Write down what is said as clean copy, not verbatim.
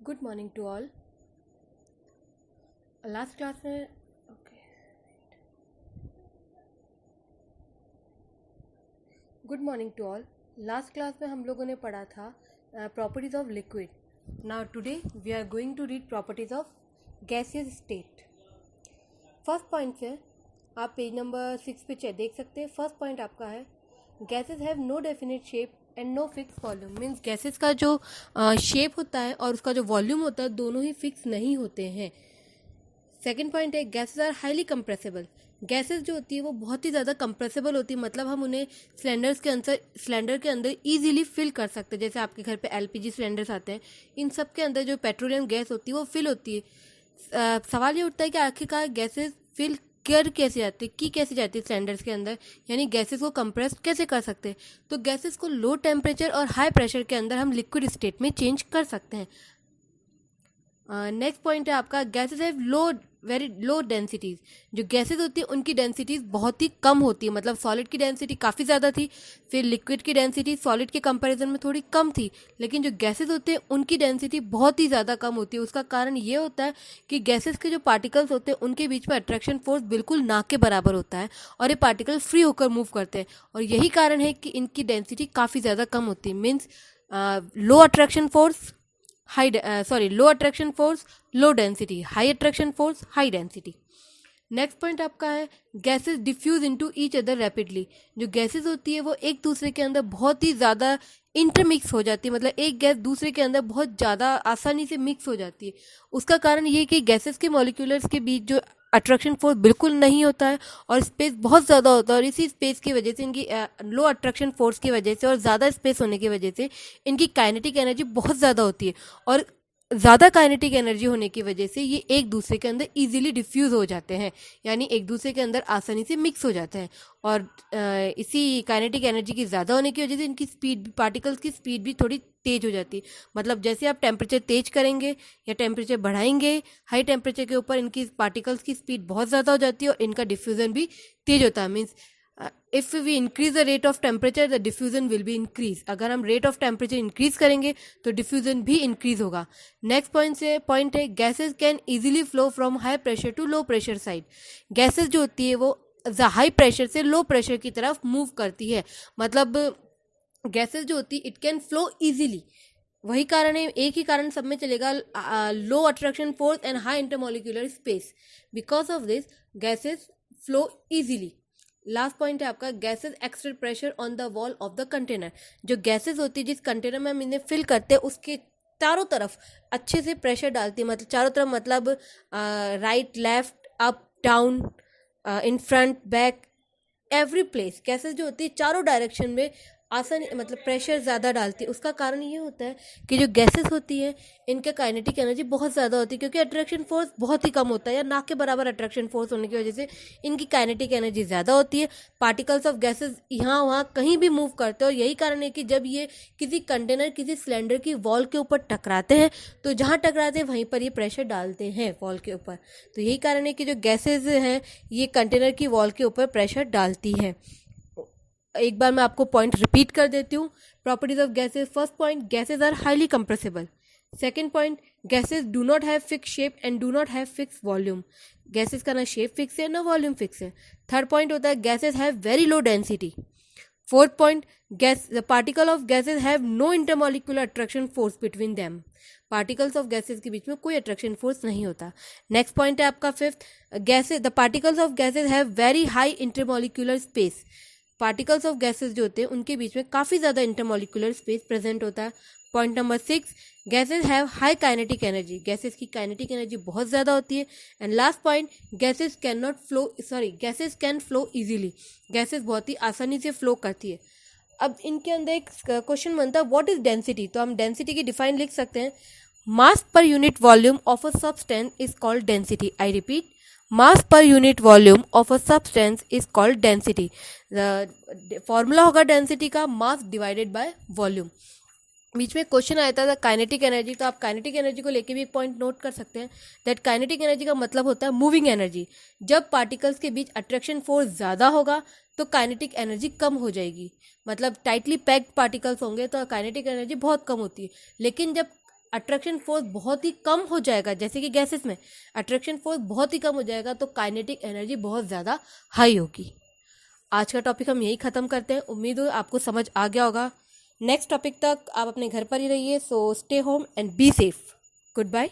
Good morning to all. Last class में good morning to all. Last class में हम लोगों ने पढ़ा था properties of liquid. Now today we are going to read properties of gaseous state. First point से आप page number 6 पे देख सकते हैं। फर्स्ट पॉइंट आपका है gases have no definite shape and no fix volume. Means gases का जो शेप होता है और उसका जो वॉल्यूम होता है दोनों ही फिक्स नहीं होते हैं। सेकेंड पॉइंट है gases are highly compressible. Gases जो होती है वो बहुत ही ज़्यादा कंप्रेसिबल होती है, मतलब हम उन्हें सिलेंडर के अंदर इजीली फिल कर सकते हैं। जैसे आपके घर पे एलपीजी सिलेंडर्स आते हैं, इन सब के अंदर जो पेट्रोलियम गैस होती है वो फिल होती है। सवाल ये उठता है कि आखिरकार गैसेस फिल कर कैसे जाती है, की कैसे जाती है सिलेंडर्स के अंदर, यानी गैसेस को कंप्रेस कैसे कर सकते हैं। तो गैसेस को लो टेम्परेचर और हाई प्रेशर के अंदर हम लिक्विड स्टेट में चेंज कर सकते हैं। नेक्स्ट पॉइंट है आपका gases have very low densities. जो गैसेस होती है उनकी डेंसिटीज बहुत ही कम होती है, मतलब सॉलिड की डेंसिटी काफ़ी ज़्यादा थी, फिर लिक्विड की डेंसिटी सॉलिड के कंपैरिजन में थोड़ी कम थी, लेकिन जो गैसेस होते हैं उनकी डेंसिटी बहुत ही ज़्यादा कम होती है। उसका कारण ये होता है कि गैसेस के जो पार्टिकल्स होते हैं उनके बीच में अट्रैक्शन फोर्स बिल्कुल ना के बराबर होता है और ये पार्टिकल फ्री होकर मूव करते हैं, और यही कारण है कि इनकी डेंसिटी काफ़ी ज़्यादा कम होती है। Means low attraction force low attraction force low density, high attraction force high density. Next point आपका है gases diffuse into each other rapidly. जो गैसेस होती है वो एक दूसरे के अंदर बहुत ही ज़्यादा इंटरमिक्स हो जाती है, मतलब एक गैस दूसरे के अंदर बहुत ज़्यादा आसानी से मिक्स हो जाती है। उसका कारण ये है कि गैसेस के मॉलिक्यूलर्स के बीच जो अट्रैक्शन फोर्स बिल्कुल नहीं होता है और स्पेस बहुत ज़्यादा होता है, और इसी स्पेस की वजह से इनकी लो अट्रैक्शन फोर्स की वजह से और ज़्यादा स्पेस होने की वजह से इनकी काइनेटिक एनर्जी बहुत ज़्यादा होती है, और ज़्यादा काइनेटिक एनर्जी होने की वजह से ये एक दूसरे के अंदर इजीली डिफ्यूज़ हो जाते हैं, यानी एक दूसरे के अंदर आसानी से मिक्स हो जाते हैं। और इसी काइनेटिक एनर्जी की ज़्यादा होने की वजह से इनकी स्पीड, पार्टिकल्स की स्पीड भी थोड़ी तेज हो जाती है। मतलब जैसे आप टेम्परेचर तेज करेंगे या टेम्परेचर बढ़ाएंगे, हाई टेम्परेचर के ऊपर इनकी पार्टिकल्स की स्पीड बहुत ज़्यादा हो जाती है और इनका डिफ्यूज़न भी तेज होता है। Means if we increase the rate of temperature the diffusion will be increase. अगर हम रेट ऑफ टेम्परेचर इंक्रीज करेंगे तो डिफ्यूजन भी इंक्रीज होगा। नेक्स्ट पॉइंट है gases can easily flow from high pressure to low pressure side. Gases जो होती है वो हाई प्रेशर से लो प्रेशर की तरफ मूव करती है, मतलब गैसेज जो होती है इट कैन फ्लो इजीली। वही कारण है, एक ही कारण सब में चलेगा, low attraction force and high intermolecular space. Because of this gases flow easily. Last point है आपका gases exert pressure on the wall of the container. जो गैसेस होती है जिस कंटेनर में हम इन्हें फिल करते हैं उसके चारों तरफ अच्छे से प्रेशर डालती है, मतलब चारों तरफ, मतलब right left up down in front back every place. Gases जो होती है चारों डायरेक्शन में आसानी, मतलब प्रेशर ज़्यादा डालती है। उसका कारण ये होता है कि जो गैसेस होती है इनका काइनेटिक एनर्जी बहुत ज़्यादा होती है, क्योंकि अट्रैक्शन फोर्स बहुत ही कम होता है या ना के बराबर अट्रैक्शन फोर्स होने की वजह से इनकी काइनेटिक एनर्जी ज़्यादा होती है। पार्टिकल्स ऑफ गैसेस यहाँ वहाँ कहीं भी मूव करते हैं, और यही कारण है कि जब ये किसी कंटेनर, किसी सिलेंडर की वॉल के ऊपर टकराते हैं तो जहाँ टकराते हैं वहीं पर ये प्रेशर डालते हैं वॉल के ऊपर। तो यही कारण है कि जो गैसेज हैं ये कंटेनर की वॉल के ऊपर प्रेशर डालती है। एक बार मैं आपको पॉइंट रिपीट कर देती हूँ। Properties of gases. First point gases are highly compressible. Second point gases do not have fix shape and do not have fix volume. Gases का ना शेप फिक्स है ना वॉल्यूम फिक्स है। थर्ड पॉइंट होता है gases have very low density. Fourth point gas the particle of gases have no intermolecular attraction force between them. Particles of gases के बीच में कोई अट्रैक्शन फोर्स नहीं होता। नेक्स्ट पॉइंट है आपका fifth gases the particles of gases have very high intermolecular space. Particles of gases जो होते हैं उनके बीच में काफ़ी ज़्यादा इंटरमोलिकुलर स्पेस प्रेजेंट होता है। Point number 6 gases have high kinetic energy. Gases की काइनेटिक एनर्जी बहुत ज़्यादा होती है। And last point gases gases can flow easily. Gases बहुत ही आसानी से फ्लो करती है। अब इनके अंदर एक क्वेश्चन बनता है व्हाट इज डेंसिटी। तो हम डेंसिटी की डिफाइन लिख सकते हैं, mass per unit volume of a substance is called density. I repeat, mass per unit volume of a substance is called density. Formula होगा डेंसिटी का मास डिवाइडेड बाय वॉल्यूम। बीच में क्वेश्चन आया था काइनेटिक एनर्जी, तो आप kinetic energy को लेके भी एक पॉइंट नोट कर सकते हैं दैट काइनेटिक एनर्जी का मतलब होता है मूविंग एनर्जी। जब पार्टिकल्स के बीच अट्रैक्शन फोर्स ज़्यादा होगा तो काइनेटिक एनर्जी कम हो जाएगी, मतलब टाइटली पैक्ड पार्टिकल्स होंगे तो काइनेटिक एनर्जी बहुत कम होती है। लेकिन जब अट्रैक्शन फोर्स बहुत ही कम हो जाएगा, जैसे कि गैसेस में अट्रैक्शन फोर्स बहुत ही कम हो जाएगा तो काइनेटिक एनर्जी बहुत ज़्यादा हाई होगी। आज का टॉपिक हम यही ख़त्म करते हैं। उम्मीद है आपको समझ आ गया होगा। नेक्स्ट टॉपिक तक आप अपने घर पर ही रहिए। So stay home and be safe. Good bye.